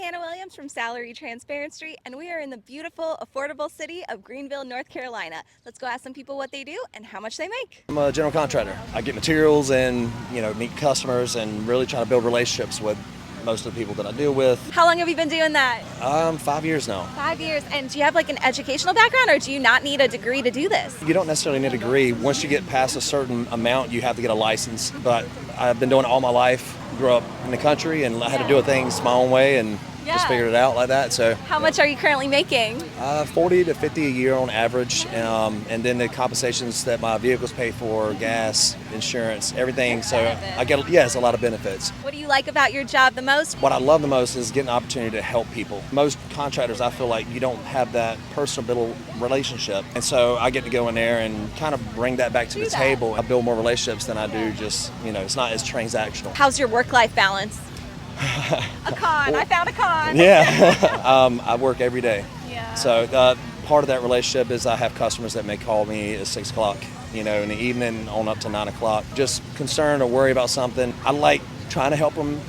Hannah Williams from Salary Transparency, and we are in the beautiful, affordable city of Greenville, North Carolina. Let's go ask some people what they do and how much they make. I'm a general contractor. I get materials and, meet customers and really try to build relationships with most of the people that I deal with. How long have you been doing that? 5 years now. 5 years. And do you have like an educational background, or do you not need a degree to do this? You don't necessarily need a degree. Once you get past a certain amount, you have to get a license. But I've been doing it all my life. Grew up in the country and I had to do things my own way and just figured it out like that. So how much are you currently making? 40 to 50 a year on average, and then the compensations that my vehicles pay for, gas, insurance, everything. So I get it's a lot of benefits. What do you like about your job the most? What I love the most is getting an opportunity to help people. Most contractors, I feel like you don't have that personal relationship, and so I get to go in there and kind of bring that back to the table. I build more relationships than I do just it's not as transactional. How's your work-life balance? A con. I found a con. Yeah. I work every day. Yeah. So part of that relationship is I have customers that may call me at 6 o'clock, in the evening on up to 9 o'clock. Just concerned or worry about something. I like trying to help them,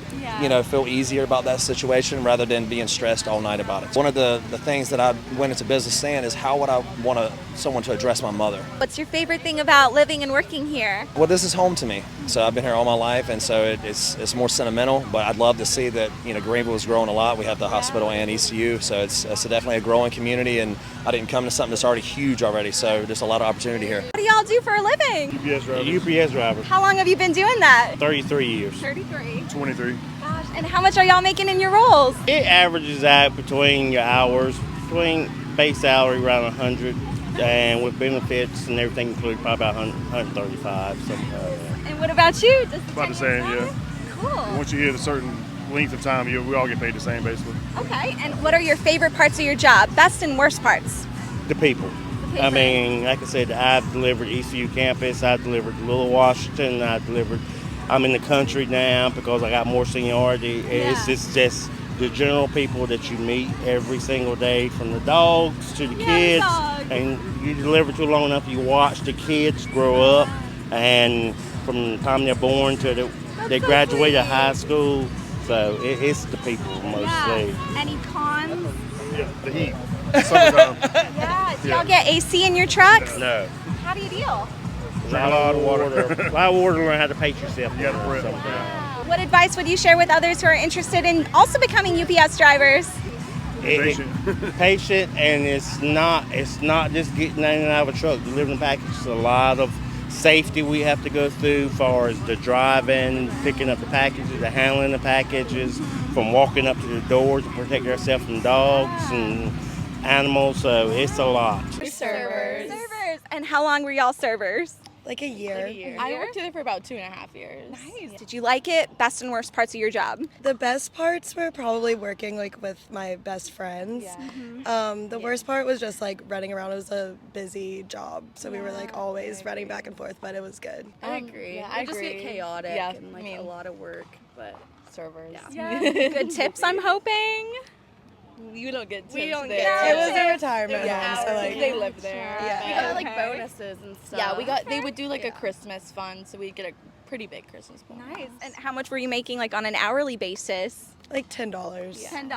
feel easier about that situation rather than being stressed all night about it. One of the things that I went into business saying is, how would I want someone to address my mother? What's your favorite thing about living and working here? Well, this is home to me. So I've been here all my life, and so it's more sentimental, but I'd love to see that, Greenville is growing a lot. We have the hospital and ECU, so it's definitely a growing community, and I didn't come to something that's already huge already, so there's a lot of opportunity here. What do y'all do for a living? UPS driver. How long have you been doing that? 33 years. 33. 23. Gosh, and how much are y'all making in your roles? It averages out between your hours, between base salary around 100, and with benefits and everything included, probably about 135, something like that. And what about you? Does the About the same, yeah. Cool. Once you hit a certain length of time, we all get paid the same, basically. Okay, and what are your favorite parts of your job? Best and worst parts? The people. I mean, like I said, I've delivered ECU campus, I've delivered Little Washington, I'm in the country now because I got more seniority. It's just the general people that you meet every single day, from the dogs to the kids. And you deliver too long enough, you watch the kids grow up, and from the time they're born to they graduate high school. So it's the people mostly. Yeah. Any cons? Yeah, the heat. Summertime. Yeah. Do y'all get AC in your trucks? No. How do you deal? Drink a lot of water. A lot of water to learn how to pace yourself. You gotta prep. What advice would you share with others who are interested in also becoming UPS drivers? Patient, and it's not just getting in and out of a truck, delivering packages. A lot of safety we have to go through, as far as the driving, picking up the packages, the handling the packages, from walking up to the doors to protect ourselves from dogs and animals. So it's a lot. Servers. And how long were y'all servers? Like a year. I worked there for about 2.5 years. Nice. Did you like it? Best and worst parts of your job? The best parts were probably working with my best friends. Yeah. The worst part was just running around. It was a busy job, so we were always running back and forth, but it was good. I agree. Yeah, I just get chaotic and a lot of work, but servers. Yeah. Good tips, I'm hoping. You don't get tips We don't there. get It was a retirement home, so they live there. Yeah. We got like bonuses and stuff. Yeah, they would do a Christmas fund, so we'd get a pretty big Christmas bonus. Nice. And how much were you making on an hourly basis? like $10. $10?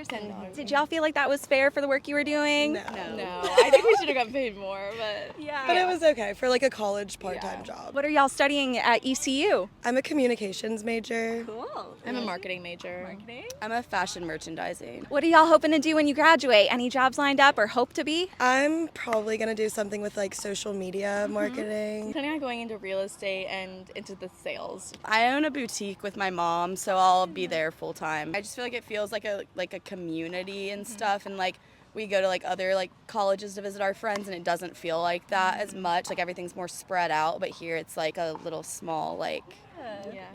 $10. Did y'all feel like that was fair for the work you were doing? No. No, I think we should have gotten paid more, but Yeah. But it was okay for like a college part-time job. What are y'all studying at ECU? I'm a communications major. Cool. I'm a marketing major. Marketing? I'm a fashion merchandising. What are y'all hoping to do when you graduate? Any jobs lined up or hope to be? I'm probably going to do something with like social media marketing. Planning on going into real estate and into the sales. I own a boutique with my mom, so I'll be there full time. I just feel like it feels like a community and stuff, and like we go to like other like colleges to visit our friends, and it doesn't feel like that as much. Like everything's more spread out, but here it's like a little small like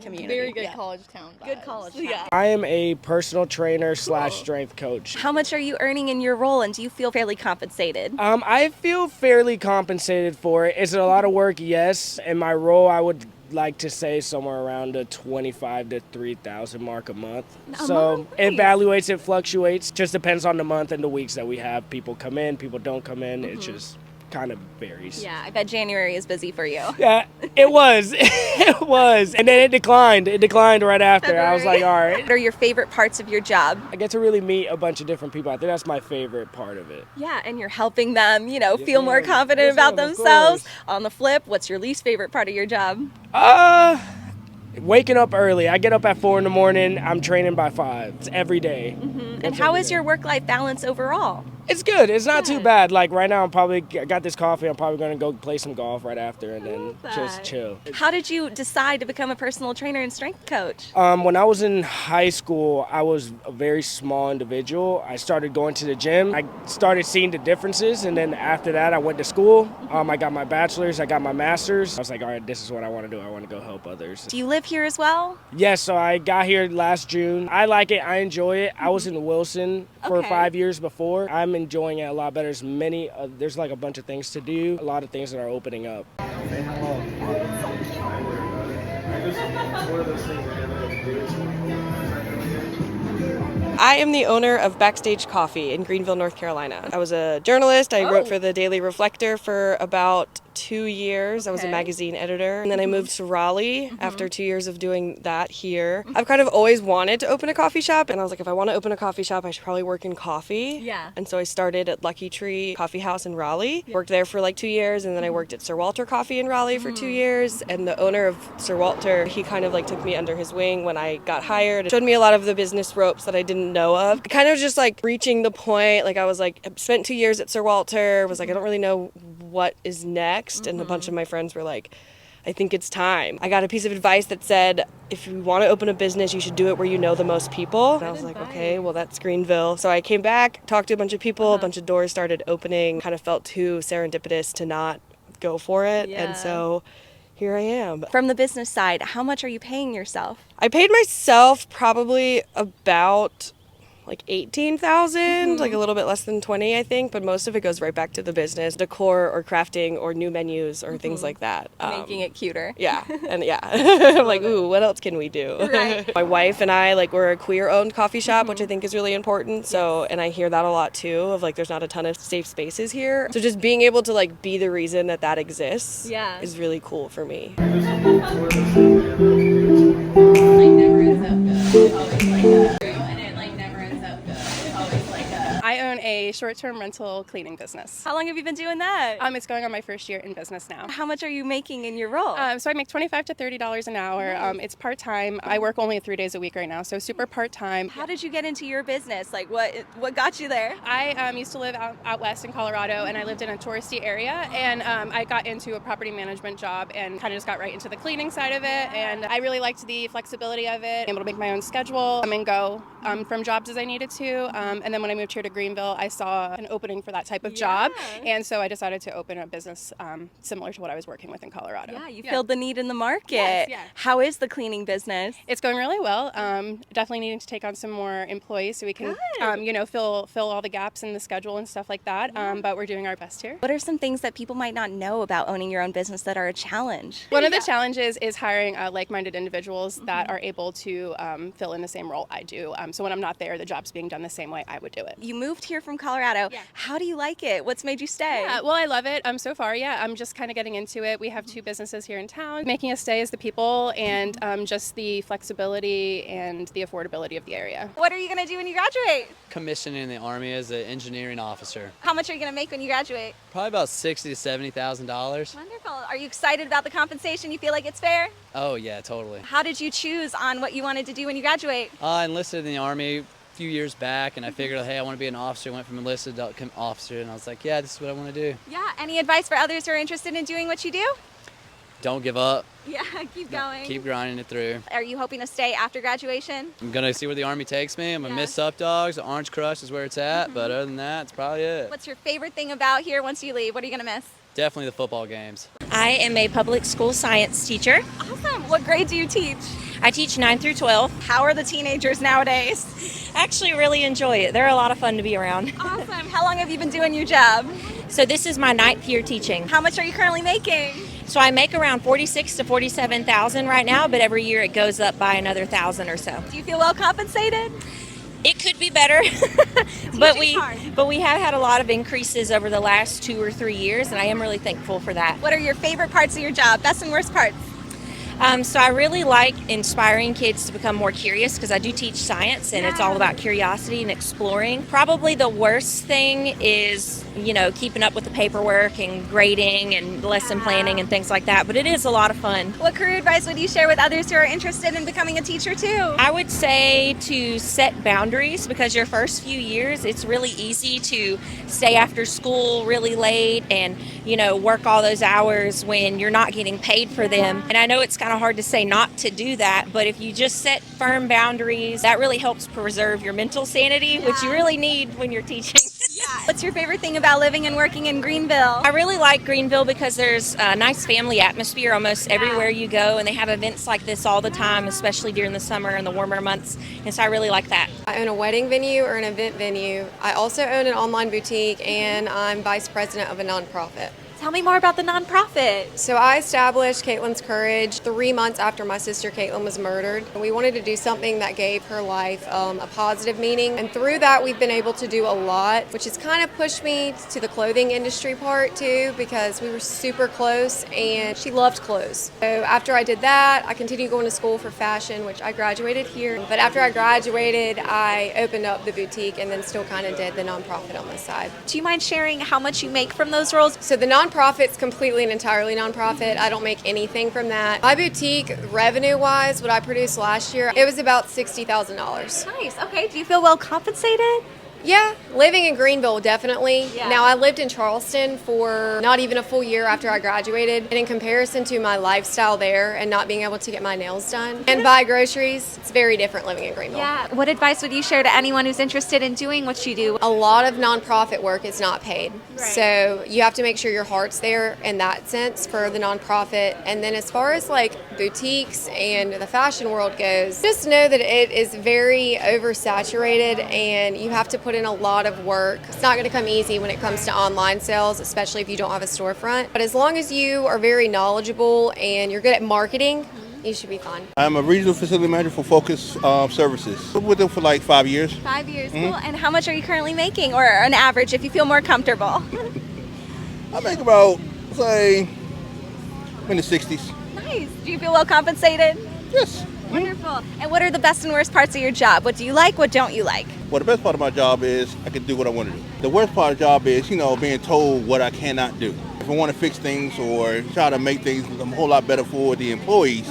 community. Very good Yeah. college town vibes. Good college town. Yeah. I am a personal trainer / strength coach. How much are you earning in your role, and do you feel fairly compensated? I feel fairly compensated for it. Is it a lot of work? Yes. In my role, I would like to say somewhere around the 25 to 3,000 mark a month. So it evaluates, it fluctuates, just depends on the month and the weeks that we have. People come in, people don't come in. It's just kind of varies. Yeah, I bet January is busy for you. Yeah, it was. It was. And then it declined. It declined right after. February. I was like, all right. What are your favorite parts of your job? I get to really meet a bunch of different people. I think that's my favorite part of it. Yeah, and you're helping them, Yes, feel more ma'am. confident Yes, about ma'am, of themselves. course. On the flip, what's your least favorite part of your job? Waking up early. I get up at 4 a.m. I'm training by 5. It's every day. And how is your work-life balance overall? It's good. It's not too bad. Like right now, I got this coffee. I'm probably going to go play some golf right after and then just chill. How did you decide to become a personal trainer and strength coach? When I was in high school, I was a very small individual. I started going to the gym. I started seeing the differences, and then after that, I went to school. I got my bachelor's. I got my master's. I was like, all right, this is what I want to do. I want to go help others. Do you live here as well? Yes, so I got here last June. I like it. I enjoy it. I was in Wilson for 5 years before. I'm enjoying it a lot better. There's like a bunch of things to do. A lot of things that are opening up. I am the owner of Backstage Coffee in Greenville, North Carolina. I was a journalist. I wrote for the Daily Reflector for about 2 years. I was a magazine editor. And then I moved to Raleigh after 2 years of doing that here. I've kind of always wanted to open a coffee shop. And I was like, if I want to open a coffee shop, I should probably work in coffee. Yeah. And so I started at Lucky Tree Coffee House in Raleigh. Worked there for like 2 years. And then I worked at Sir Walter Coffee in Raleigh for 2 years. And the owner of Sir Walter, he kind of like took me under his wing when I got hired. Showed me a lot of the business ropes that I didn't know of. Kind of just like reaching the point. Like I was like, I spent 2 years at Sir Walter. Was like, I don't really know what is next. And a bunch of my friends were like, I think it's time. I got a piece of advice that said, if you want to open a business, you should do it where you know the most people. And I was like, okay, well, that's Greenville. So I came back, talked to a bunch of people, a bunch of doors started opening, kind of felt too serendipitous to not go for it. And so here I am. From the business side, how much are you paying yourself? I paid myself probably about like 18,000, like a little bit less than 20, I think, but most of it goes right back to the business, decor or crafting or new menus or things like that. Making it cuter. Yeah, and I'm like, ooh, what else can we do? Right. My wife and I, like, we're a queer-owned coffee shop, which I think is really important. So, and I hear that a lot too, of like, there's not a ton of safe spaces here. So just being able to like be the reason that that exists is really cool for me. I own a short-term rental cleaning business. How long have you been doing that? It's going on my first year in business now. How much are you making in your role? So I make $25 to $30 an hour. It's part-time. I work only 3 days a week right now, so super part-time. How did you get into your business? Like what got you there? I used to live out west in Colorado, and I lived in a touristy area, and I got into a property management job and kind of just got right into the cleaning side of it, and I really liked the flexibility of it, able to make my own schedule, come and go from jobs as I needed to, and then when I moved here to Greenville, I saw an opening for that type of job, and so I decided to open a business similar to what I was working with in Colorado. Yeah, you filled the need in the market. Yes. How is the cleaning business? It's going really well. Definitely needing to take on some more employees so we can, fill all the gaps in the schedule and stuff like that. But we're doing our best here. What are some things that people might not know about owning your own business that are a challenge? One of the challenges is hiring like-minded individuals that are able to fill in the same role I do. So when I'm not there, the job's being done the same way I would do it. You moved here from Colorado. Yeah. How do you like it? What's made you stay? Yeah, well, I love it. So far, I'm just kind of getting into it. We have 2 businesses here in town. Making us stay is the people and just the flexibility and the affordability of the area. What are you going to do when you graduate? Commissioned in the Army as an engineering officer. How much are you going to make when you graduate? Probably about $60,000 to $70,000. Wonderful. Are you excited about the compensation? You feel like it's fair? Oh yeah, totally. How did you choose on what you wanted to do when you graduate? I enlisted in the Army a few years back, and I figured, hey, I want to be an officer. Went from enlisted to officer, and I was like, yeah, this is what I want to do. Yeah. Any advice for others who are interested in doing what you do? Don't give up. Yeah, keep going. Keep grinding it through. Are you hoping to stay after graduation? I'm gonna see where the Army takes me. I'm gonna miss Sup Dogs. The Orange Crush is where it's at, but other than that, it's probably it. What's your favorite thing about here once you leave? What are you gonna miss? Definitely the football games. I am a public school science teacher. Awesome. What grade do you teach? I teach 9 through 12. How are the teenagers nowadays? I actually really enjoy it. They're a lot of fun to be around. Awesome. How long have you been doing your job? So this is my 9th year teaching. How much are you currently making? So I make around 46 to 47,000 right now, but every year it goes up by another 1,000 or so. Do you feel well compensated? It could be better, but we have had a lot of increases over the last 2 or 3 years, and I am really thankful for that. What are your favorite parts of your job? Best and worst parts? So I really like inspiring kids to become more curious because I do teach science and it's all about curiosity and exploring. Probably the worst thing is, keeping up with the paperwork and grading and lesson planning and things like that, but it is a lot of fun. What career advice would you share with others who are interested in becoming a teacher too? I would say to set boundaries because your first few years, it's really easy to stay after school really late and, work all those hours when you're not getting paid for them. And I know it's kind of hard to say not to do that, but if you just set firm boundaries, that really helps preserve your mental sanity, which you really need when you're teaching. What's your favorite thing about living and working in Greenville? I really like Greenville because there's a nice family atmosphere almost everywhere you go, and they have events like this all the time, especially during the summer and the warmer months, and so I really like that. I own a wedding venue or an event venue. I also own an online boutique, and I'm vice president of a nonprofit. Tell me more about the nonprofit. So I established Caitlin's Courage 3 months after my sister Caitlin was murdered. We wanted to do something that gave her life a positive meaning. And through that, we've been able to do a lot, which has kind of pushed me to the clothing industry part too, because we were super close and she loved clothes. So after I did that, I continued going to school for fashion, which I graduated here. But after I graduated, I opened up the boutique and then still kind of did the nonprofit on the side. Do you mind sharing how much you make from those roles? So the nonprofit's completely and entirely nonprofit. I don't make anything from that. My boutique, revenue-wise, what I produced last year, it was about $60,000. Nice. Okay. Do you feel well compensated? Yeah, living in Greenville, definitely. Yeah. Now, I lived in Charleston for not even a full year after I graduated. And in comparison to my lifestyle there and not being able to get my nails done and buy groceries, it's very different living in Greenville. Yeah. What advice would you share to anyone who's interested in doing what you do? A lot of nonprofit work is not paid. Right. So you have to make sure your heart's there in that sense for the nonprofit. And then as far as like boutiques and the fashion world goes, just know that it is very oversaturated and you have to put in a lot of work. It's not going to come easy when it comes to online sales, especially if you don't have a storefront. But as long as you are very knowledgeable and you're good at marketing, you should be fine. I'm a regional facility manager for Focus Services. I've been with them for like 5 years. 5 years, cool. And how much are you currently making, or an average if you feel more comfortable? I make about, say, in the 60s. Nice. Do you feel well compensated? Yes. Wonderful. And what are the best and worst parts of your job? What do you like? What don't you like? Well, the best part of my job is I can do what I want to do. The worst part of the job is, being told what I cannot do. If I want to fix things or try to make things a whole lot better for the employees,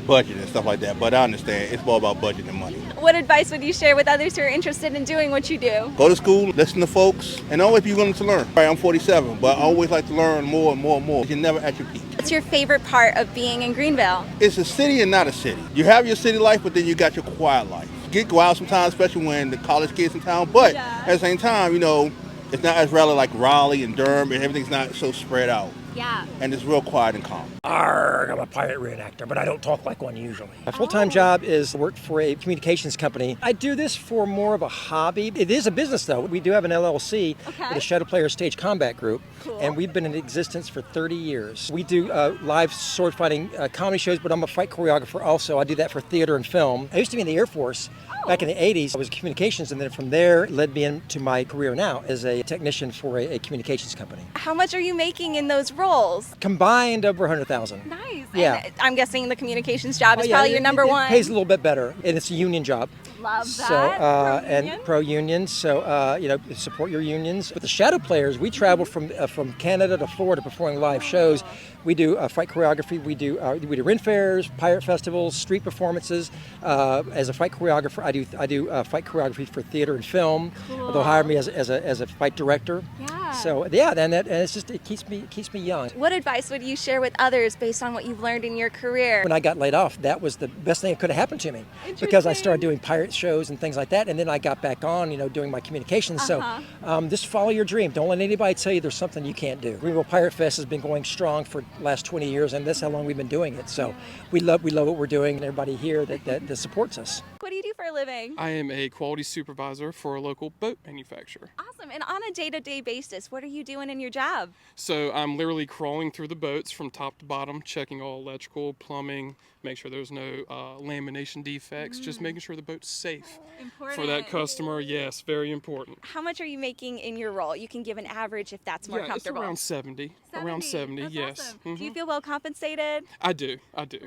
budget and stuff like that. But I understand it's more about budget and money. What advice would you share with others who are interested in doing what you do? Go to school, listen to folks, and always be willing to learn. Right, I'm 47, but I always like to learn more and more and more. You're never at your peak. What's your favorite part of being in Greenville? It's a city and not a city. You have your city life, but then you got your quiet life. You go out sometimes, especially when the college kids in town, but at the same time, it's not as rally like Raleigh and Durham, and everything's not so spread out. Yeah. And it's real quiet and calm. Arrgh, I'm a pirate reenactor, but I don't talk like one usually. My full-time job is work for a communications company. I do this for more of a hobby. It is a business though. We do have an LLC with a Shadow Player Stage Combat Group, and we've been in existence for 30 years. We do live sword fighting comedy shows, but I'm a fight choreographer also. I do that for theater and film. I used to be in the Air Force. Back in the 80s, I was communications, and then from there it led me into my career now as a technician for a communications company. How much are you making in those roles? Combined over 100,000. Nice. Yeah. And I'm guessing the communications job is probably your number one. It pays a little bit better, and it's a union job. Love that. And pro-union, so support your unions. With the Shadow Players, we travel from Canada to Florida performing live shows. We do fight choreography. We do Ren fairs, pirate festivals, street performances. As a fight choreographer, I do fight choreography for theater and film. Cool. They'll hire me as a fight director. Yeah. So and it's just it keeps me young. What advice would you share with others based on what you've learned in your career? When I got laid off, that was the best thing that could have happened to me, because I started doing pirate shows and things like that, and then I got back on, doing my communications. So just follow your dream. Don't let anybody tell you there's something you can't do. Greenville Pirate Fest has been going strong for the last 20 years, and that's how long we've been doing it. So we love what we're doing, and everybody here that supports us. What do you do for a living? I am a quality supervisor for a local boat manufacturer. Awesome. And on a day-to-day basis, fastest. What are you doing in your job? So I'm literally crawling through the boats from top to bottom, checking all electrical, plumbing, make sure there's no lamination defects, just making sure the boat's safe for that customer. Yes, very important. How much are you making in your role? You can give an average if that's more comfortable. It's around 70. Around 70, That's yes. awesome. Do you feel well compensated? I do.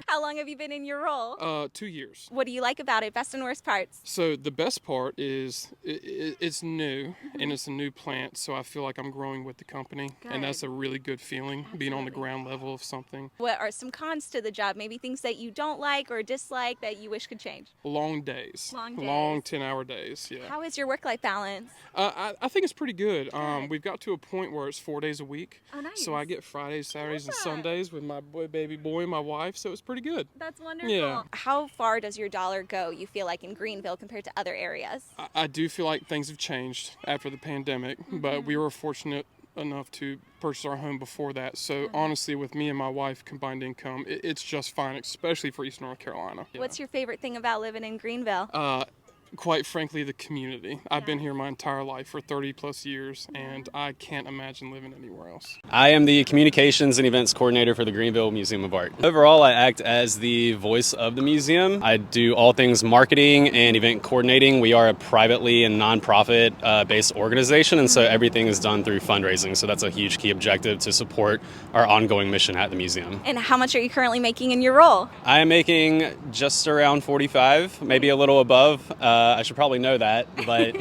How long have you been in your role? 2 years. What do you like about it? Best and worst parts? So the best part is it's new and it's a new plant, so I feel like I'm growing with the company, and that's a really good feeling, being on the ground level of something. What are some cons to the job? Maybe things that you don't like or dislike that you wish could change? Long days. Long days. Long 10-hour days, yeah. How is your work-life balance? I think it's pretty good. We've got to a point where it's 4 days a week. Oh, nice. So I get Fridays, Saturdays, and Sundays with my baby boy and my wife, so it's pretty good. That's wonderful. Yeah. How far does your dollar go, you feel like, in Greenville compared to other areas? I do feel like things have changed after the pandemic, but we were fortunate enough to purchase our home before that. So honestly, with me and my wife combined income, it's just fine, especially for East North Carolina. What's your favorite thing about living in Greenville? Quite frankly, the community. I've been here my entire life for 30 plus years, and I can't imagine living anywhere else. I am the Communications and Events Coordinator for the Greenville Museum of Art. Overall, I act as the voice of the museum. I do all things marketing and event coordinating. We are a privately and nonprofit based organization, and so everything is done through fundraising. So that's a huge key objective to support our ongoing mission at the museum. And how much are you currently making in your role? I am making just around 45, maybe a little above. I should probably know that, but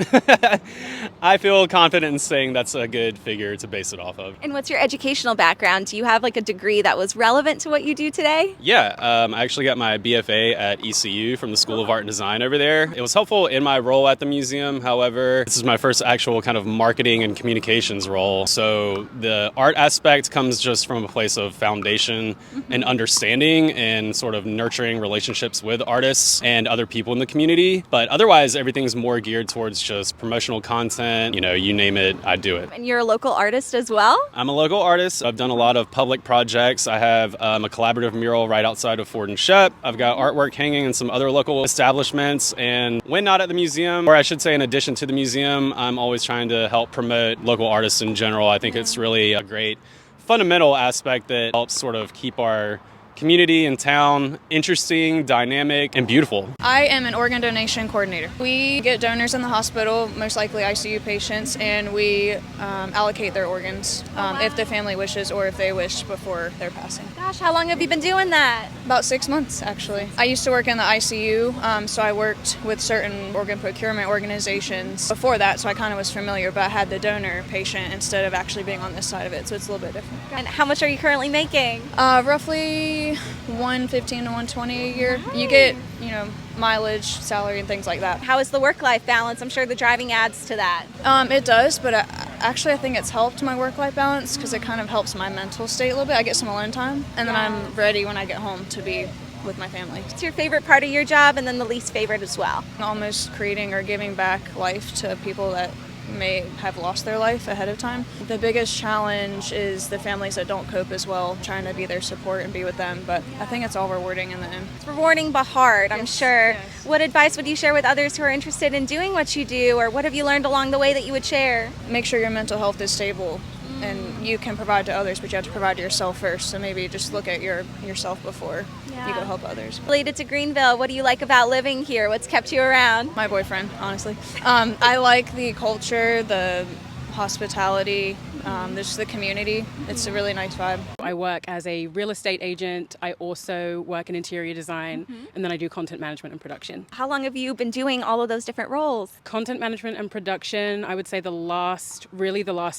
I feel confident in saying that's a good figure to base it off of. And what's your educational background? Do you have like a degree that was relevant to what you do today? Yeah, I actually got my BFA at ECU from the School of Art and Design over there. It was helpful in my role at the museum. However, this is my first actual kind of marketing and communications role. So the art aspect comes just from a place of foundation and understanding and sort of nurturing relationships with artists and other people in the community. But otherwise, everything's more geared towards just promotional content, you name it, I do it. And you're a local artist as well? I'm a local artist. I've done a lot of public projects. I have a collaborative mural right outside of Ford and Shep. I've got artwork hanging in some other local establishments, and when not at the museum, or I should say in addition to the museum, I'm always trying to help promote local artists in general. I think it's really a great fundamental aspect that helps sort of keep our community and town interesting, dynamic, and beautiful. I am an organ donation coordinator. We get donors in the hospital, most likely ICU patients, and we allocate their organs if the family wishes or if they wish before their passing. Gosh, how long have you been doing that? About 6 months, actually. I used to work in the ICU, so I worked with certain organ procurement organizations before that, so I kind of was familiar, but I had the donor patient instead of actually being on this side of it, so it's a little bit different. And how much are you currently making? Roughly $115 to $120 a year. Nice. You get, mileage, salary, and things like that. How is the work-life balance? I'm sure the driving adds to that. It does, but actually I think it's helped my work-life balance because it kind of helps my mental state a little bit. I get some alone time, and then I'm ready when I get home to be with my family. What's your favorite part of your job, and then the least favorite as well? Almost creating or giving back life to people that may have lost their life ahead of time. The biggest challenge is the families that don't cope as well, trying to be their support and be with them, but I think it's all rewarding in the end. It's rewarding but hard, I'm sure. Yes. What advice would you share with others who are interested in doing what you do, or what have you learned along the way that you would share? Make sure your mental health is stable. And you can provide to others, but you have to provide to yourself first. So maybe just look at yourself before you go help others. Related to Greenville, what do you like about living here? What's kept you around? My boyfriend, honestly. I like the culture, the hospitality, just the community. It's a really nice vibe. I work as a real estate agent. I also work in interior design, and then I do content management and production. How long have you been doing all of those different roles? Content management and production, I would say the last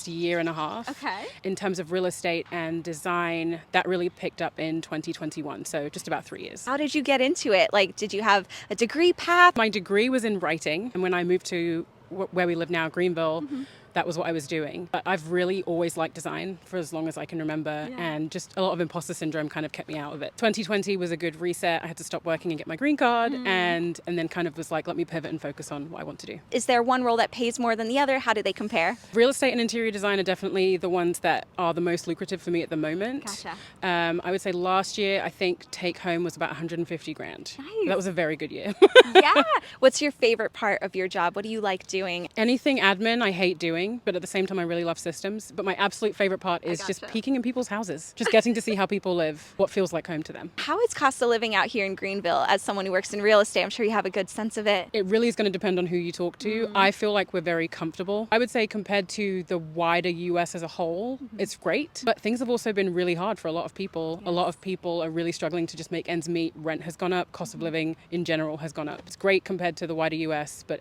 year and a half. Okay. In terms of real estate and design, that really picked up in 2021, so just about 3 years. How did you get into it? Like, did you have a degree path? My degree was in writing, and when I moved to where we live now, Greenville, that was what I was doing. But I've really always liked design for as long as I can remember, and just a lot of imposter syndrome kind of kept me out of it. 2020 was a good reset. I had to stop working and get my green card, and then kind of was like, let me pivot and focus on what I want to do. Is there one role that pays more than the other? How do they compare? Real estate and interior design are definitely the ones that are the most lucrative for me at the moment. Gotcha. I would say last year, I think take home was about 150 grand. Nice. That was a very good year. Yeah. What's your favorite part of your job? What do you like doing? Anything admin I hate doing. doing, but at the same time I really love systems. But my absolute favorite part is just peeking in people's houses, just getting to see how people live, what feels like home to them. How is cost of living out here in Greenville? As someone who works in real estate, I'm sure you have a good sense of it. It really is going to depend on who you talk to. I feel like we're very comfortable. I would say compared to the wider US as a whole, it's great, but things have also been really hard for a lot of people. Yes. A lot of people are really struggling to just make ends meet. Rent has gone up, cost of living in general has gone up. It's great compared to the wider US, but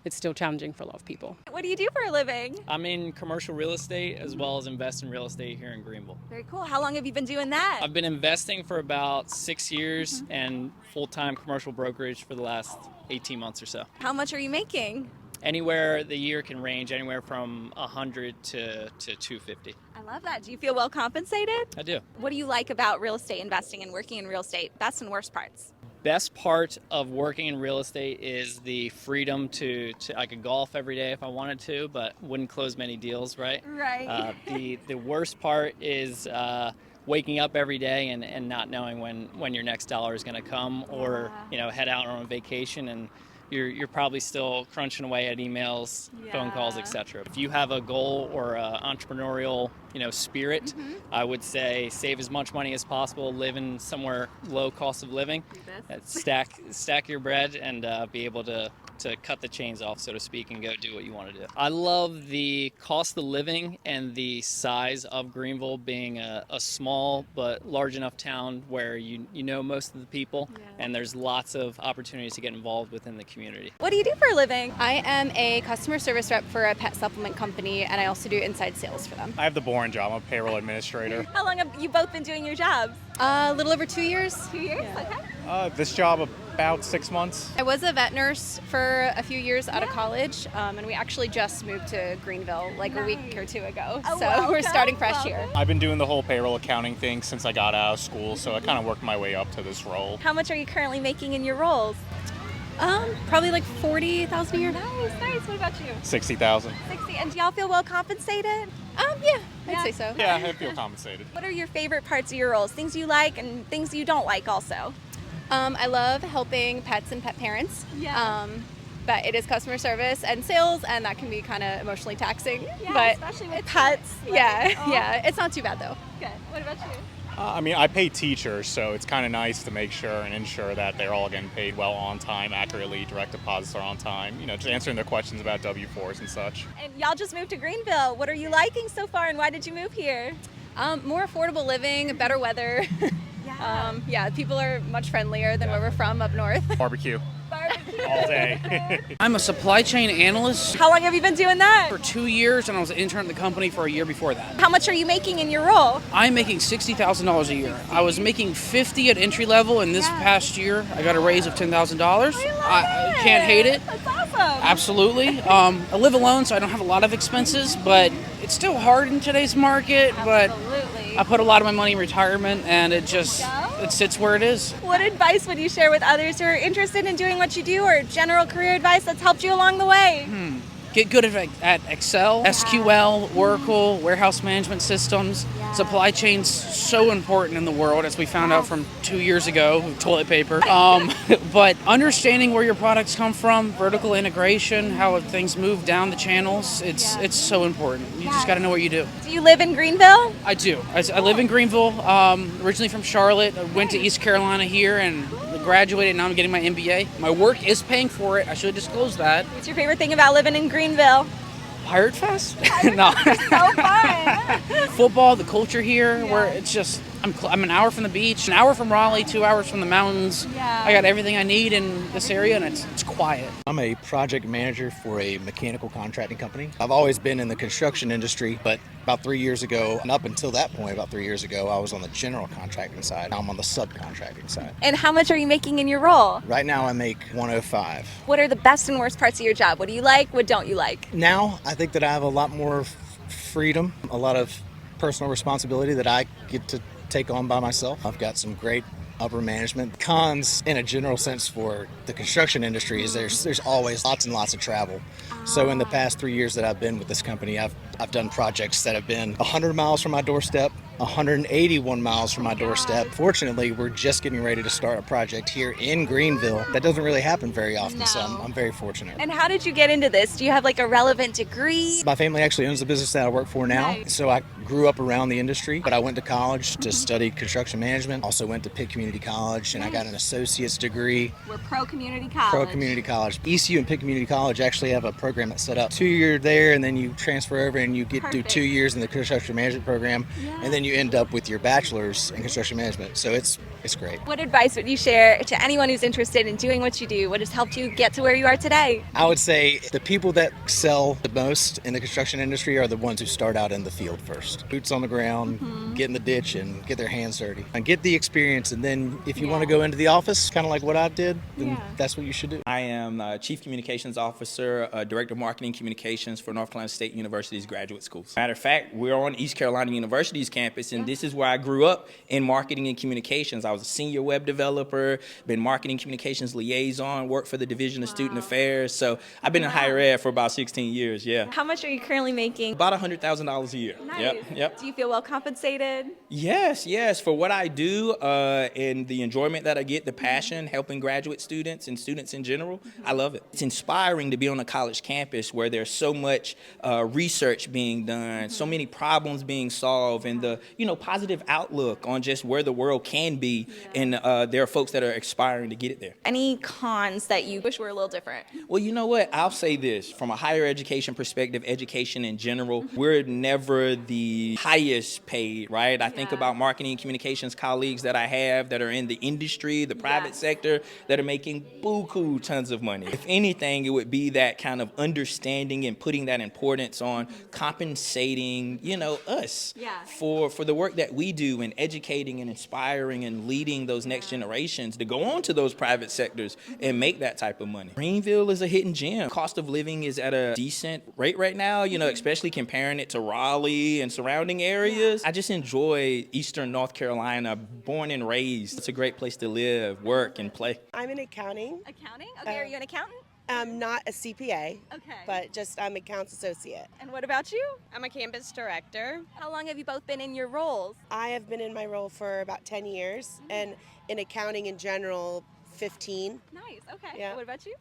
it's still challenging for a lot of people. What do you do for a living? I'm in commercial real estate as well as invest in real estate here in Greenville. Very cool. How long have you been doing that? I've been investing for about 6 years and full-time commercial brokerage for the last 18 months or so. How much are you making? Anywhere, the year can range anywhere from 100 to 250. I love that. Do you feel well compensated? I do. What do you like about real estate investing and working in real estate? Best and worst parts? Best part of working in real estate is the freedom to I could golf every day if I wanted to, but wouldn't close many deals, right? Right. The worst part is waking up every day and not knowing when your next dollar is going to come, or head out on a vacation and you're probably still crunching away at emails, phone calls, etc. If you have a goal or an entrepreneurial, spirit, I would say save as much money as possible, live in somewhere low cost of living, stack your bread, and be able to cut the chains off, so to speak, and go do what you want to do. I love the cost of living and the size of Greenville being a small but large enough town where you know most of the people, and there's lots of opportunities to get involved within the community. What do you do for a living? I am a customer service rep for a pet supplement company, and I also do inside sales for them. I have the boring job. I'm a payroll administrator. How long have you both been doing your jobs? A little over 2 years. 2 years? Okay. This job about 6 months. I was a vet nurse for a few years out of college, and we actually just moved to Greenville like a week or two ago. So we're starting fresh here. I've been doing the whole payroll accounting thing since I got out of school, so I kind of worked my way up to this role. How much are you currently making in your roles? Probably like $40,000 a year. Nice. What about you? 60,000. 60. And do y'all feel well compensated? Yeah, I'd say so. Yeah, I feel compensated. What are your favorite parts of your roles? Things you like and things you don't like also? I love helping pets and pet parents. But it is customer service and sales, and that can be kind of emotionally taxing. Yeah, but especially with pets. Yeah, it's not too bad though. Good. What about you? I pay teachers, so it's kind of nice to make sure and ensure that they're all getting paid well, on time, accurately, direct deposits are on time, just answering their questions about W-4s and such. And y'all just moved to Greenville. What are you liking so far, and why did you move here? More affordable living, better weather. People are much friendlier than where we're from up north. Barbecue. All day. I'm a supply chain analyst. How long have you been doing that? For 2 years, and I was an intern at the company for a year before that. How much are you making in your role? I'm making $60,000 a year. I was making $50,000 at entry level, and this past year I got a raise of $10,000. I can't hate it. That's awesome. Absolutely. I live alone, so I don't have a lot of expenses, but it's still hard in today's market. But I put a lot of my money in retirement, and it sits where it is. What advice would you share with others who are interested in doing what you do, or general career advice that's helped you along the way? Get good at Excel, SQL, Oracle, warehouse management systems. Supply chain's so important in the world, as we found out from 2 years ago with toilet paper. But understanding where your products come from, vertical integration, how things move down the channels, it's so important. You just got to know what you do. Do you live in Greenville? I do. I live in Greenville, originally from Charlotte. I went to East Carolina here and graduated. Now I'm getting my MBA. My work is paying for it. I should disclose that. What's your favorite thing about living in Greenville? Pirate Fest? No. So fun. Football, the culture here, where it's just, I'm an hour from the beach, an hour from Raleigh, 2 hours from the mountains. I got everything I need in this area, and it's quiet. I'm a project manager for a mechanical contracting company. I've always been in the construction industry, but about 3 years ago, and up until that point, about 3 years ago, I was on the general contracting side. Now I'm on the subcontracting side. And how much are you making in your role? Right now I make $105. What are the best and worst parts of your job? What do you like? What don't you like? Now I think that I have a lot more freedom, a lot of personal responsibility that I get to take on by myself. I've got some great upper management. Cons in a general sense for the construction industry is there's always lots and lots of travel. So in the past 3 years that I've been with this company, I've done projects that have been 100 miles from my doorstep, 181 miles from my doorstep. Fortunately, we're just getting ready to start a project here in Greenville. That doesn't really happen very often, so I'm very fortunate. And how did you get into this? Do you have like a relevant degree? My family actually owns the business that I work for now, so I grew up around the industry, but I went to college to study construction management. Also went to Pitt Community College, and I got an associate's degree. We're pro-community college. Pro-community college. ECU and Pitt Community College actually have a program that's set up 2 years there, and then you transfer over and you get to do 2 years in the construction management program, and then you end up with your bachelor's in construction management. So it's great. What advice would you share to anyone who's interested in doing what you do? What has helped you get to where you are today? I would say the people that excel the most in the construction industry are the ones who start out in the field first. Boots on the ground, get in the ditch and get their hands dirty. And get the experience, and then if you want to go into the office, kind of like what I did, then that's what you should do. I am Chief Communications Officer, Director of Marketing Communications for North Carolina State University's graduate schools. Matter of fact, we're on East Carolina University's campus, and this is where I grew up in marketing and communications. I was a senior web developer, been marketing communications liaison, worked for the Division of Student Affairs. So I've been in higher ed for about 16 years, How much are you currently making? About $100,000 a year. Nice. Yep. Do you feel well compensated? Yes. For what I do and the enjoyment that I get, the passion, helping graduate students and students in general, I love it. It's inspiring to be on a college campus where there's so much research being done, so many problems being solved, and the positive outlook on just where the world can be, and there are folks that are aspiring to get it there. Any cons that you wish were a little different? Well, you know what? I'll say this. From a higher education perspective, education in general, we're never the highest paid, right? I think about marketing and communications colleagues that I have that are in the industry, the private sector, that are making buku tons of money. If anything, it would be that kind of understanding and putting that importance on compensating, us for the work that we do in educating and inspiring and leading those next generations to go on to those private sectors and make that type of money. Greenville is a hidden gem. Cost of living is at a decent rate right now, especially comparing it to Raleigh and surrounding areas. I just enjoy Eastern North Carolina, born and raised. It's a great place to live, work, and play. I'm in accounting. Accounting? Okay, are you an accountant? I'm not a CPA, but I'm accounts associate. And what about you? I'm a campus director. How long have you both been in your roles? I have been in my role for about 10 years, and in accounting in general, 15. Nice, okay. Yeah. What about you?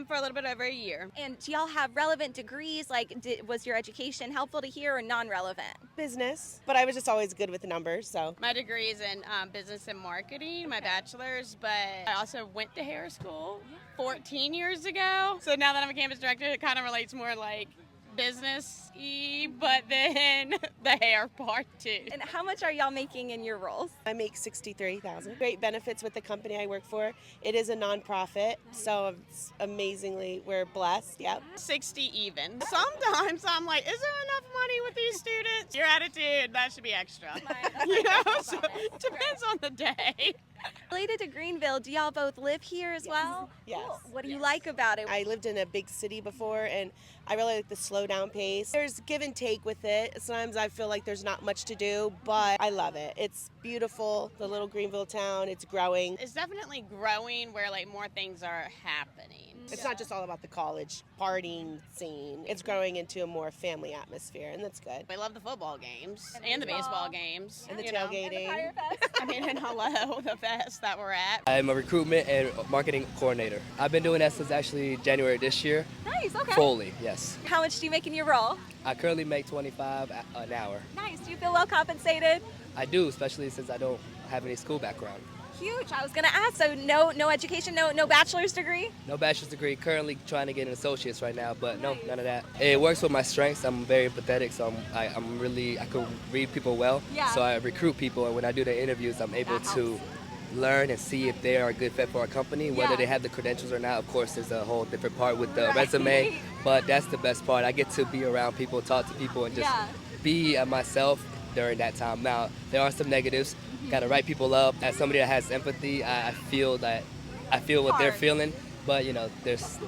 For a little bit over a year. And do y'all have relevant degrees? Like, was your education helpful to hear or non-relevant? Business, but I was just always good with the numbers, so. My degree is in business and marketing, my bachelor's, but I also went to hair school 14 years ago. So now that I'm a campus director, it kind of relates more like business-y, but then the hair part too. And how much are y'all making in your roles? I make $63,000. Great benefits with the company I work for. It is a nonprofit, so it's amazingly we're blessed. Yep. 60 even. Sometimes I'm like, is there enough money with these students? Your attitude, that should be extra. So it depends on the day. Related to Greenville, do y'all both live here as well? Yes. Cool. What do you like about it? I lived in a big city before, and I really like the slow down pace. There's give and take with it. Sometimes I feel like there's not much to do, but I love it. It's beautiful, the little Greenville town. It's growing. It's definitely growing where more things are happening. It's not just all about the college partying scene. It's growing into a more family atmosphere, and that's good. I love the football games and the baseball games. And the tailgating. And hello, the fest that we're at. I'm a recruitment and marketing coordinator. I've been doing that since actually January this year. Nice, okay. Fully, yes. How much do you make in your role? I currently make $25 an hour. Nice. Do you feel well compensated? I do, especially since I don't have any school background. Huge. I was going to ask, so no education, no bachelor's degree? No bachelor's degree. Currently trying to get an associate's right now, but no, none of that. It works with my strengths. I'm very empathetic, so I can read people well. Yeah. So I recruit people, and when I do the interviews, I'm able to learn and see if they are a good fit for our company, whether they have the credentials or not. Of course, there's a whole different part with the resume, but that's the best part. I get to be around people, talk to people, and just be myself during that time. Now, there are some negatives. Got to write people up. As somebody that has empathy, I feel what they're feeling, but there's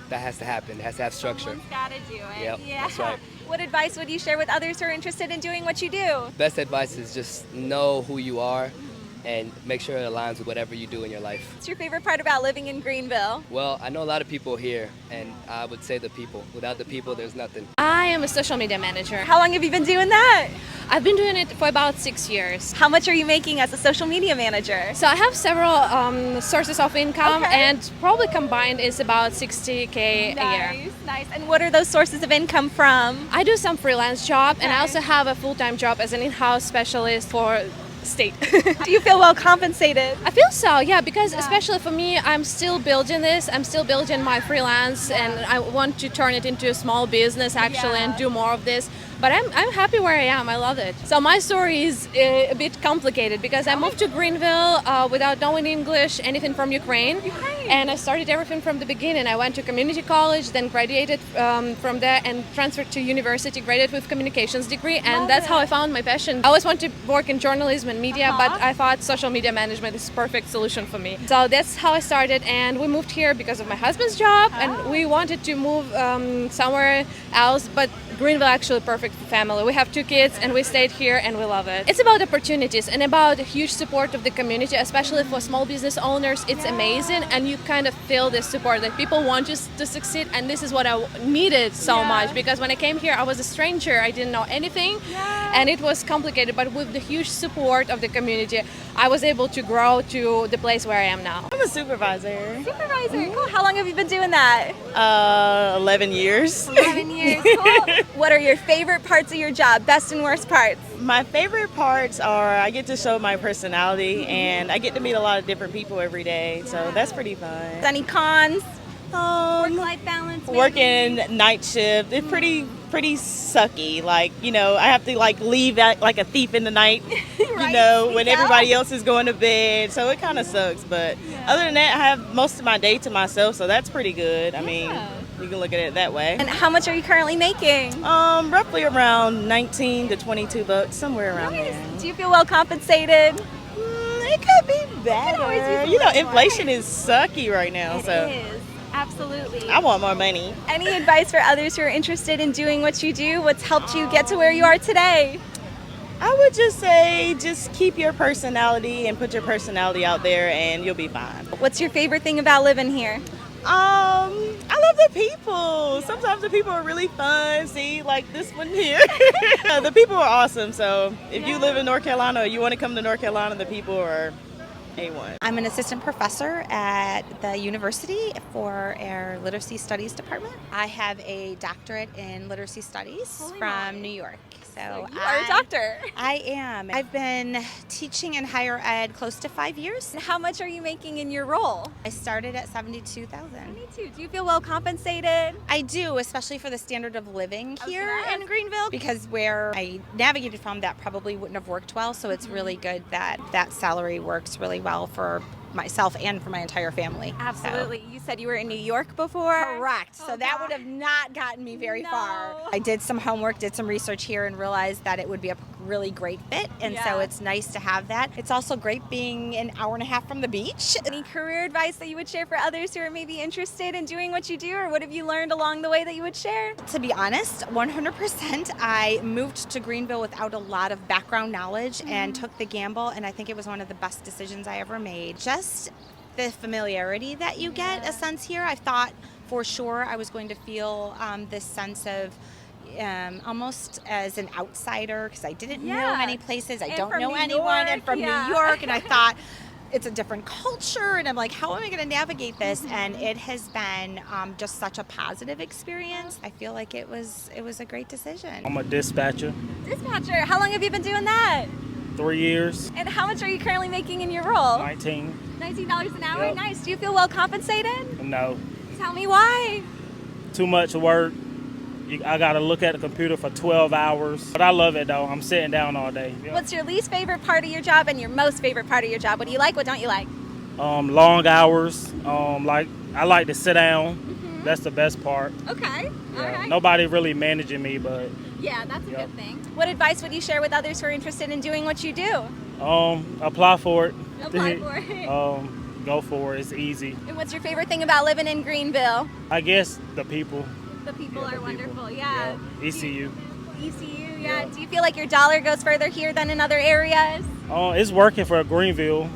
that has to happen. It has to have structure. Someone's got to do it. Yep, that's right. What advice would you share with others who are interested in doing what you do? Best advice is just know who you are and make sure it aligns with whatever you do in your life. What's your favorite part about living in Greenville? Well, I know a lot of people here, and I would say the people. Without the people, there's nothing. I am a social media manager. How long have you been doing that? I've been doing it for about 6 years. How much are you making as a social media manager? So I have several sources of income, and probably combined is about 60K a year. Nice. And what are those sources of income from? I do some freelance job, and I also have a full-time job as an in-house specialist for state. Do you feel well compensated? I feel so, yeah, because especially for me, I'm still building this. I'm still building my freelance, and I want to turn it into a small business actually and do more of this. But I'm happy where I am. I love it. So my story is a bit complicated because I moved to Greenville without knowing English, anything from Ukraine. And I started everything from the beginning. I went to community college, then graduated from there and transferred to university, graduated with communications degree. And that's how I found my passion. I always wanted to work in journalism and media, but I thought social media management is the perfect solution for me. So that's how I started. And we moved here because of my husband's job. And we wanted to move somewhere else, but Greenville actually perfect for family. We have 2 kids and we stayed here and we love it. It's about opportunities and about huge support of the community, especially for small business owners. It's amazing, and you kind of feel this support that people want you to succeed, and this is what I needed so much, because when I came here I was a stranger. I didn't know anything and it was complicated, but with the huge support of the community I was able to grow to the place where I am now. I'm a supervisor. Supervisor, cool. How long have you been doing that? 11 years. 11 years, cool. What are your favorite parts of your job, best and worst parts? My favorite parts are I get to show my personality and I get to meet a lot of different people every day, so that's pretty fun. Any cons? Work-life balance? Maybe? Working night shift, it's pretty sucky. Like, you know, I have to leave like a thief in the night, when everybody else is going to bed, so it kind of sucks. But other than that, I have most of my day to myself, so that's pretty good. I mean, you can look at it that way. And how much are you currently making? Roughly around 19 to 22 bucks, somewhere around there. Do you feel well compensated? It could be better. Inflation is sucky right now, It so. is. Absolutely. I want more money. Any advice for others who are interested in doing what you do? What's helped you get to where you are today? I would just say, just keep your personality and put your personality out there and you'll be fine. What's your favorite thing about living here? I love the people. Sometimes the people are really fun. See, like this one here. The people are awesome. So if you live in North Carolina or you want to come to North Carolina, the people are A1. I'm an assistant professor at the university for our literacy studies department. I have a doctorate in literacy studies from New York. So you are a doctor. I am. I've been teaching in higher ed close to 5 years. And how much are you making in your role? I started at $72,000. Me too. Do you feel well compensated? I do, especially for the standard of living here in Greenville, because where I navigated from, that probably wouldn't have worked well. So it's really good that that salary works really well for myself and for my entire family. Absolutely. You said you were in New York before? Correct. So that would have not gotten me very far. I did some homework, did some research here, and realized that it would be a really great fit. And so it's nice to have that. It's also great being an hour and a half from the beach. Any career advice that you would share for others who are maybe interested in doing what you do, or what have you learned along the way that you would share? To be honest, 100%. I moved to Greenville without a lot of background knowledge and took the gamble, and I think it was one of the best decisions I ever made. Just the familiarity that you get a sense here. I thought for sure I was going to feel this sense of almost as an outsider, because I didn't know many places. I don't know anyone, and from New York, and I thought it's a different culture, and I'm like, how am I going to navigate this? And it has been just such a positive experience. I feel like it was a great decision. I'm a dispatcher. Dispatcher. How long have you been doing that? 3 years. And how much are you currently making in your role? 19. $19 an hour? Yep. Nice. Do you feel well compensated? No. Tell me why. Too much work. I got to look at the computer for 12 hours. But I love it, though. I'm sitting down all day. Yep. What's your least favorite part of your job and your most favorite part of your job? What do you like? What don't you like? Long hours. I like to sit down. That's the best part. Okay. All right. Nobody really managing me, but yeah, that's a good thing. What advice would you share with others who are interested in doing what you do? Apply for it. Apply for it. Go for it. It's easy. And what's your favorite thing about living in Greenville? I guess the people. The people are wonderful. Yeah. ECU. ECU, yeah. Do you feel like your dollar goes further here than in other areas? It's working for Greenville.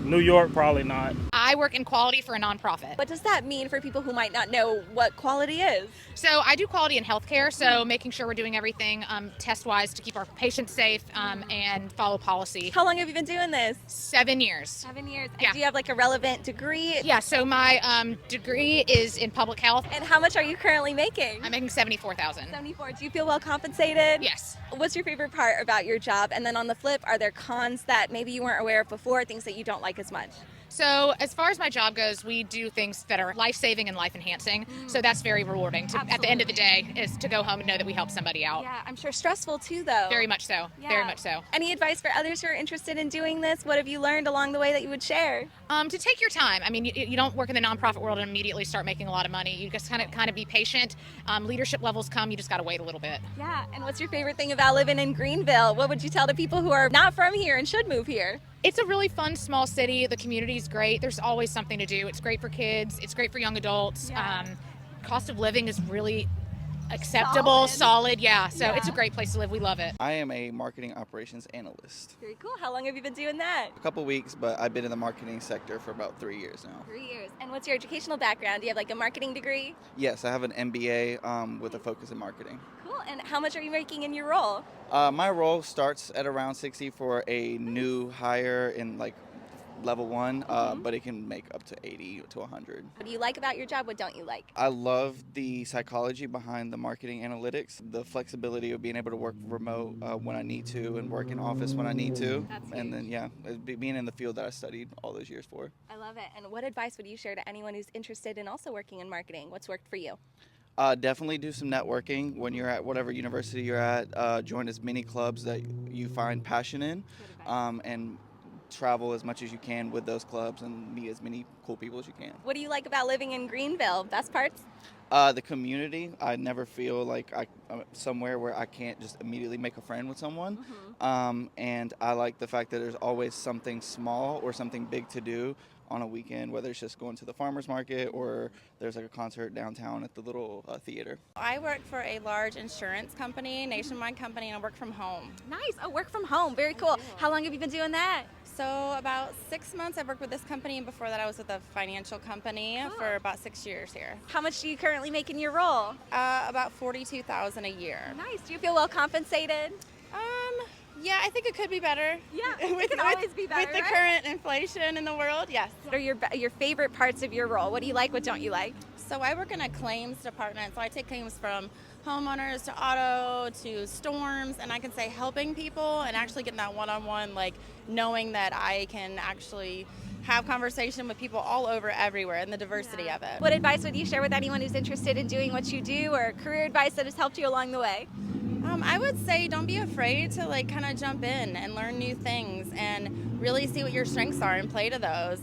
New York, probably not. I work in quality for a nonprofit. What does that mean for people who might not know what quality is? So I do quality in healthcare, so making sure we're doing everything test-wise to keep our patients safe and follow policy. How long have you been doing this? 7 years. 7 years. And Yeah. do you have like a relevant degree? Yeah, so my degree is in public health. And how much are you currently making? I'm making $74,000. 74. Do you feel well compensated? Yes. What's your favorite part about your job? And then on the flip, are there cons that maybe you weren't aware of before, things that you don't like as much? So as far as my job goes, we do things that are life-saving and life-enhancing. So that's very rewarding. At the end of the day, is to go home and know that we helped somebody out. Yeah, I'm sure stressful too, though. Very much so. Yeah. Very much so. Any advice for others who are interested in doing this? What have you learned along the way that you would share? To take your time. I mean, you don't work in the nonprofit world and immediately start making a lot of money. You just kind of be patient. Leadership levels come. You just got to wait a little bit. Yeah. And what's your favorite thing about living in Greenville? What would you tell to people who are not from here and should move here? It's a really fun, small city. The community's great. There's always something to do. It's great for kids. It's great for young adults. Yeah. Cost of living is really acceptable, solid. Yeah. So it's a great place to live. We love it. I am a marketing operations analyst. Very cool. How long have you been doing that? A couple weeks, but I've been in the marketing sector for about 3 years now. 3 years. And what's your educational background? Do you have like a marketing degree? Yes, I have an MBA with a focus in marketing. Cool. And how much are you making in your role? My role starts at around 60 for a new hire in like level 1, but it can make up to 80 to 100. What do you like about your job? What don't you like? I love the psychology behind the marketing analytics, the flexibility of being able to work remote when I need to and work in office when I need to. And then, being in the field that I studied all those years for. I love it. And what advice would you share to anyone who's interested in also working in marketing? What's worked for you? Definitely do some networking when you're at whatever university you're at. Join as many clubs that you find passion in, and travel as much as you can with those clubs and meet as many cool people as you can. What do you like about living in Greenville? Best parts? The community. I never feel like I'm somewhere where I can't just immediately make a friend with someone. And I like the fact that there's always something small or something big to do on a weekend, whether it's just going to the farmer's market or there's like a concert downtown at the little theater. I work for a large insurance company, nationwide company, and I work from home. Nice. Oh, work from home. Very cool. How long have you been doing that? So about 6 months I've worked with this company, and before that I was with a financial company for about 6 years here. How much do you currently make in your role? About $42,000 a year. Nice. Do you feel well compensated? Yeah, I think it could be better. Yeah, it can always be better, with the right? current inflation in the world, yes. What are your favorite parts of your role? What do you like? What don't you like? So I work in a claims department, so I take claims from homeowners to auto to storms, and I can say helping people and actually getting that one-on-one, like knowing that I can actually have conversation with people all over everywhere and the diversity of it. What advice would you share with anyone who's interested in doing what you do, or career advice that has helped you along the way? I would say don't be afraid to like kind of jump in and learn new things and really see what your strengths are and play to those.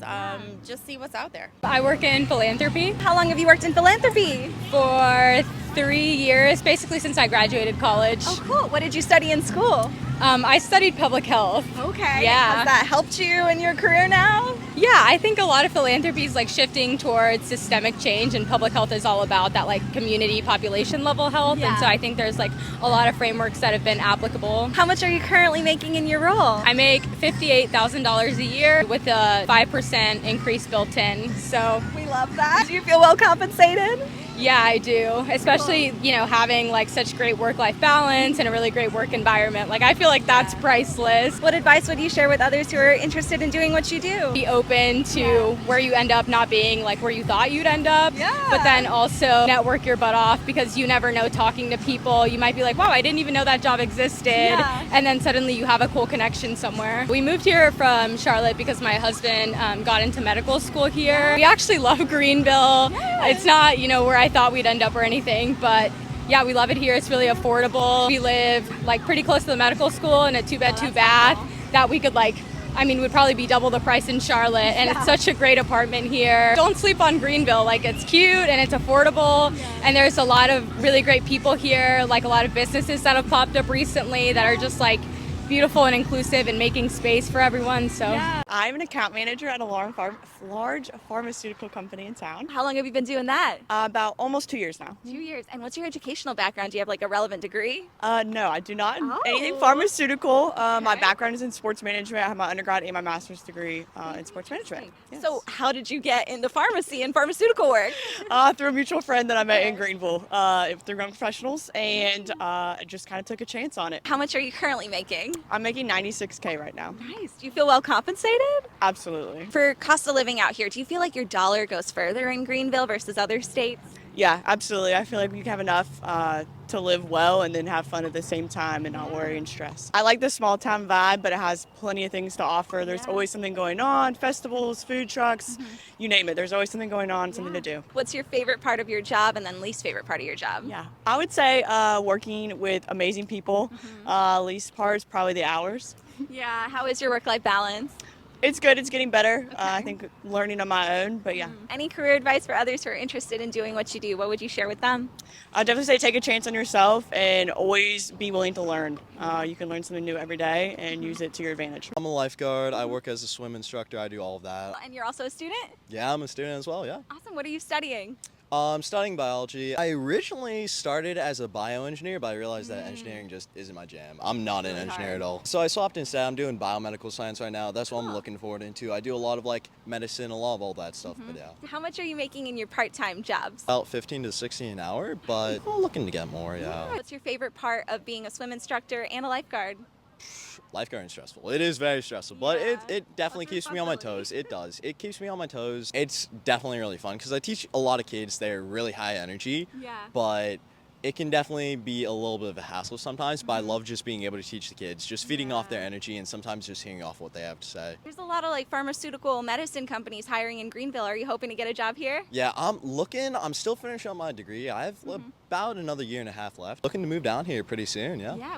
Just see what's out there. I work in philanthropy. How long have you worked in philanthropy? For 3 years, basically since I graduated college. Oh, cool. What did you study in school? I studied public health. Okay. Yeah. Has that helped you in your career now? Yeah, I think a lot of philanthropy is like shifting towards systemic change, and public health is all about that like community population level health. Yeah. And so I think there's like a lot of frameworks that have been applicable. How much are you currently making in your role? I make $58,000 a year with a 5% increase built in. So we love that. Do you feel well compensated? Yeah, I do. Especially, having like such great work-life balance and a really great work environment. Like I feel like that's priceless. What advice would you share with others who are interested in doing what you do? Be open to where you end up not being like where you thought you'd end up. Yeah. But then also network your butt off, because you never know, talking to people, you might be like, wow, I didn't even know that job existed. Yeah. And then suddenly you have a cool connection somewhere. We moved here from Charlotte because my husband got into medical school here. We actually love Greenville. Yeah. It's not, where I thought we'd end up or anything, but yeah, we love it here. It's really affordable. We live like pretty close to the medical school in a 2-bed, 2-bath that we could would probably be double the price in Charlotte, and it's such a great apartment here. Don't sleep on Greenville. Like, it's cute and it's affordable, and there's a lot of really great people here, like a lot of businesses that have popped up recently that are just like beautiful and inclusive and making space for everyone. So I'm an account manager at a large pharmaceutical company in town. How long have you been doing that? About almost 2 years now. 2 years. And what's your educational background? Do you have like a relevant degree? No, I do not. Oh. Anything pharmaceutical. My background is in sports management. I have my undergrad and my master's degree in sports management. Yes. So how did you get into pharmacy and pharmaceutical work? Through a mutual friend that I met in Greenville through Young Professionals, and I just kind of took a chance on it. How much are you currently making? I'm making $96K right now. Nice. Do you feel well compensated? Absolutely. For cost of living out here, do you feel like your dollar goes further in Greenville versus other states? Yeah, absolutely. I feel like we have enough to live well and then have fun at the same time and not worry and stress. I like the small town vibe, but it has plenty of things to offer. There's always something going on, festivals, food trucks, you name it. There's always something going on, something to do. What's your favorite part of your job and then least favorite part of your job? Yeah, I would say working with amazing people. Least part is probably the hours. Yeah, how is your work-life balance? It's good. It's getting better. I think learning on my own, but yeah. Any career advice for others who are interested in doing what you do? What would you share with them? I'd definitely say take a chance on yourself and always be willing to learn. You can learn something new every day and use it to your advantage. I'm a lifeguard. I work as a swim instructor. I do all of that. And you're also a student? Yeah, I'm a student as well, yeah. Awesome. What are you studying? I'm studying biology. I originally started as a bioengineer, but I realized that engineering just isn't my jam. I'm not an engineer at all. So I swapped instead. I'm doing biomedical science right now. That's what I'm looking forward into. I do a lot of like medicine, a lot of all that stuff, but yeah. How much are you making in your part-time jobs? About 15 to 16 an hour, but I'm looking to get more, yeah. What's your favorite part of being a swim instructor and a lifeguard? Lifeguarding is stressful. It is very stressful, but it definitely keeps me on my toes. It does. It keeps me on my toes. It's definitely really fun because I teach a lot of kids. They're really high energy, but it can definitely be a little bit of a hassle sometimes, but I love just being able to teach the kids, just feeding off their energy and sometimes just hearing off what they have to say. There's a lot of like pharmaceutical medicine companies hiring in Greenville. Are you hoping to get a job here? Yeah, I'm looking. I'm still finishing up my degree. I have about another year and a half left. Looking to move down here pretty soon, yeah. Yeah.